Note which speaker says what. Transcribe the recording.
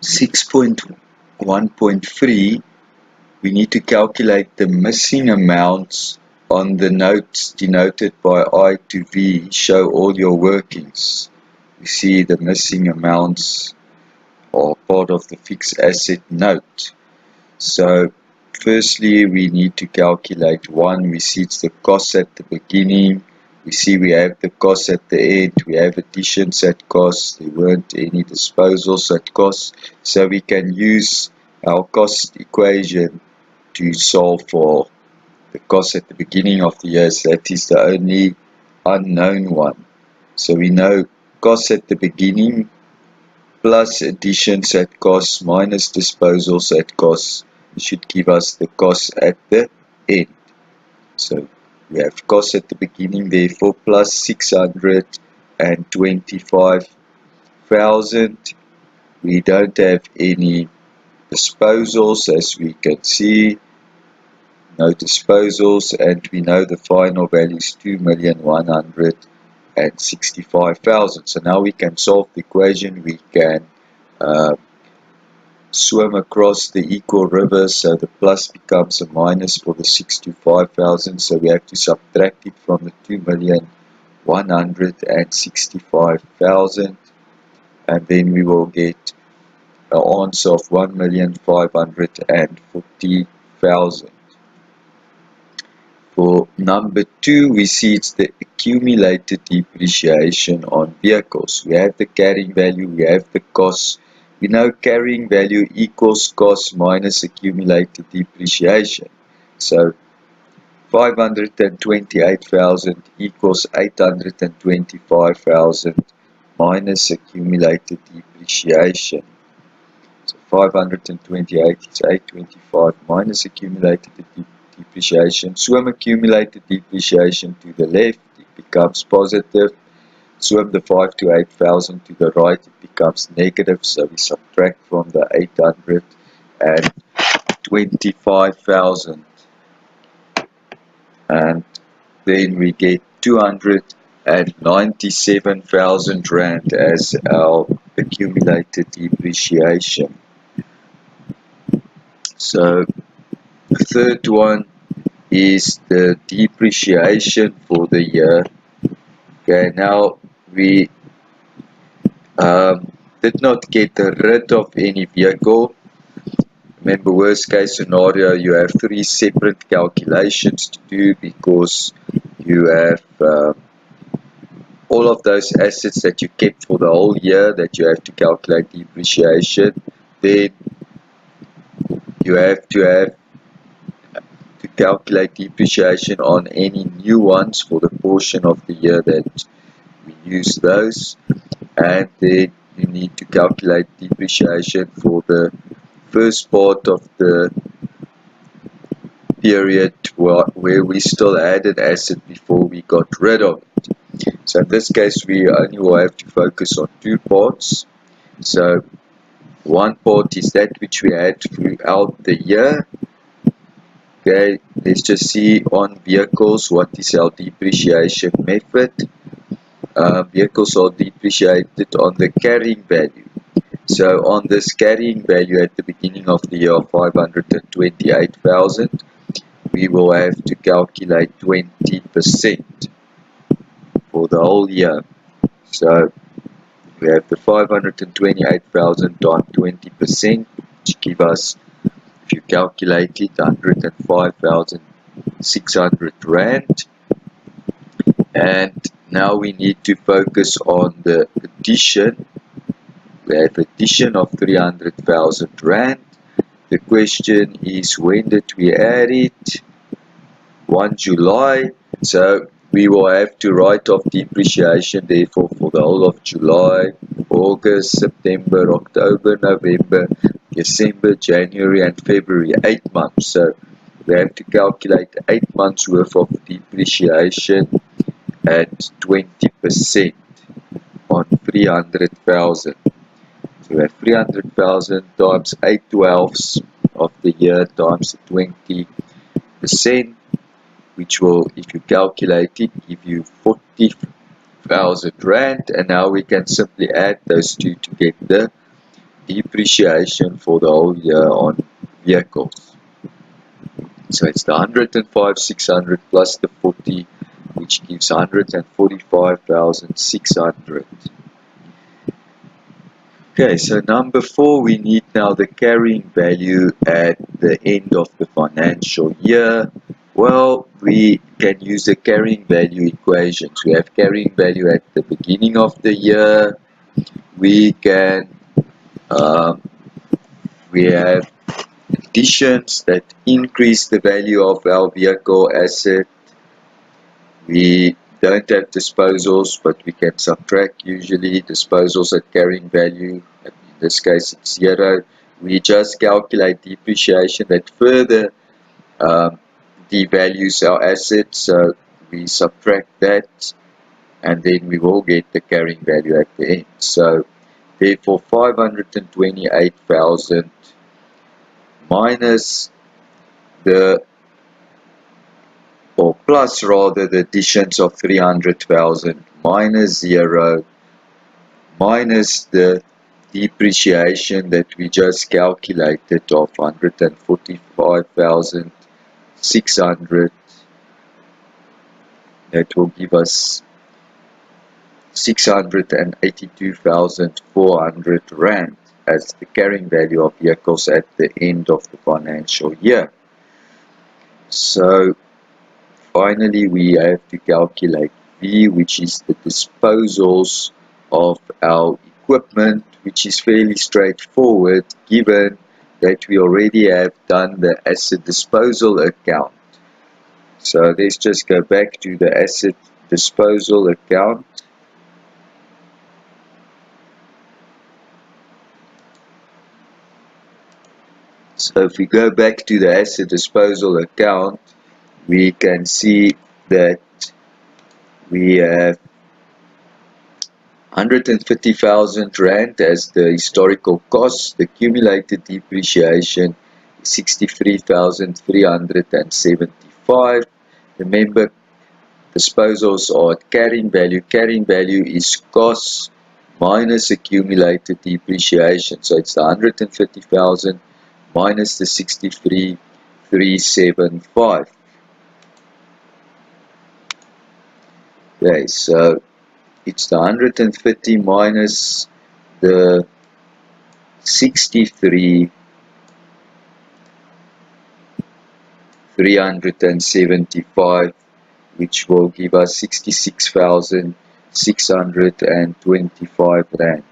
Speaker 1: 6.1.3, we need to calculate the missing amounts on the notes denoted by I to V. Show all your workings. You see the missing amounts are part of the fixed asset note. So firstly, we need to calculate one. We see it's the cost at the beginning. We see we have the cost at the end. We have additions at cost. There weren't any disposals at cost. So we can use our cost equation to solve for the cost at the beginning of the year. So that is the only unknown one. So we know cost at the beginning plus additions at cost minus disposals at cost should give us the cost at the end. So we have cost at the beginning, therefore plus 625,000. We don't have any disposals, as we can see. No disposals, and we know the final value is 2,165,000. So now we can solve the equation. We can swim across the equal river, so the plus becomes a minus for the 625,000. So we have to subtract it from the 2,165,000, and then we will get an answer of 1,540,000. For number 2, we see it's the accumulated depreciation on vehicles. We have the carrying value, we have the cost. We know carrying value equals cost minus accumulated depreciation. So 528,000 equals 825,000 minus accumulated depreciation. So 528 is 825 minus accumulated depreciation. Swim accumulated depreciation to the left, it becomes positive. Swim the 5 to 8,000 to the right, it becomes negative. So we subtract from the 825,000, and then we get 297,000 rand as our accumulated depreciation. So the third one is the depreciation for the year. Okay, now we did not get rid of any vehicle. Remember, worst case scenario, you have 3 separate calculations to do, because you have all of those assets that you kept for the whole year that you have to calculate depreciation. Then you have to calculate depreciation on any new ones for the portion of the year that we use those, and then you need to calculate depreciation for the first part of the period where we still had an asset before we got rid of it. So in this case, we only will have to focus on 2 parts. So one part is that which we had throughout the year. Okay, let's just see on vehicles what is our depreciation method. Vehicles are depreciated on the carrying value. So on this carrying value at the beginning of the year of 528,000, we will have to calculate 20% for the whole year. So we have the 528,000 times 20%, which give us, if you calculate it, 105,600 rand. And now we need to focus on the addition. We have addition of 300,000 rand. The question is, when did we add it? 1 July. So we will have to write off depreciation, therefore, for the whole of July, August, September, October, November, December, January, and February. 8 months. So we have to calculate 8 months worth of depreciation at 20% on 300,000. So we have 300,000 times 8/12 of the year times 20%, which will, if you calculate it, give you 40,000 rand. And now we can simply add those two to get the depreciation for the whole year on vehicles. So it's the 105,600 plus the 40, which gives 145,600. Okay, so number 4, we need now the carrying value at the end of the financial year. Well, we can use the carrying value equations. We have carrying value at the beginning of the year. We have additions that increase the value of our vehicle asset. We don't have disposals, but we can subtract usually disposals at carrying value. In this case, it's 0. We just calculate depreciation that further devalues our assets. So we subtract that, and then we will get the carrying value at the end. So therefore, 528,000 minus the, or plus rather, the additions of 300,000 minus 0 minus the depreciation that we just calculated of 145,600. That will give us 682,400 rand as the carrying value of vehicles at the end of the financial year. So finally, we have to calculate V, which is the disposals of our equipment, which is fairly straightforward given that we already have done the asset disposal account. So let's just go back to the asset disposal account. So if we go back to the asset disposal account, we can see that we have 150,000 rand as the historical cost. The accumulated depreciation is 63,375. Remember, disposals are at carrying value. Carrying value is cost minus accumulated depreciation. So it's the 150,000 minus the 63,375. Okay, so it's the 150 minus the 63,375, which will give us 66,625 rand.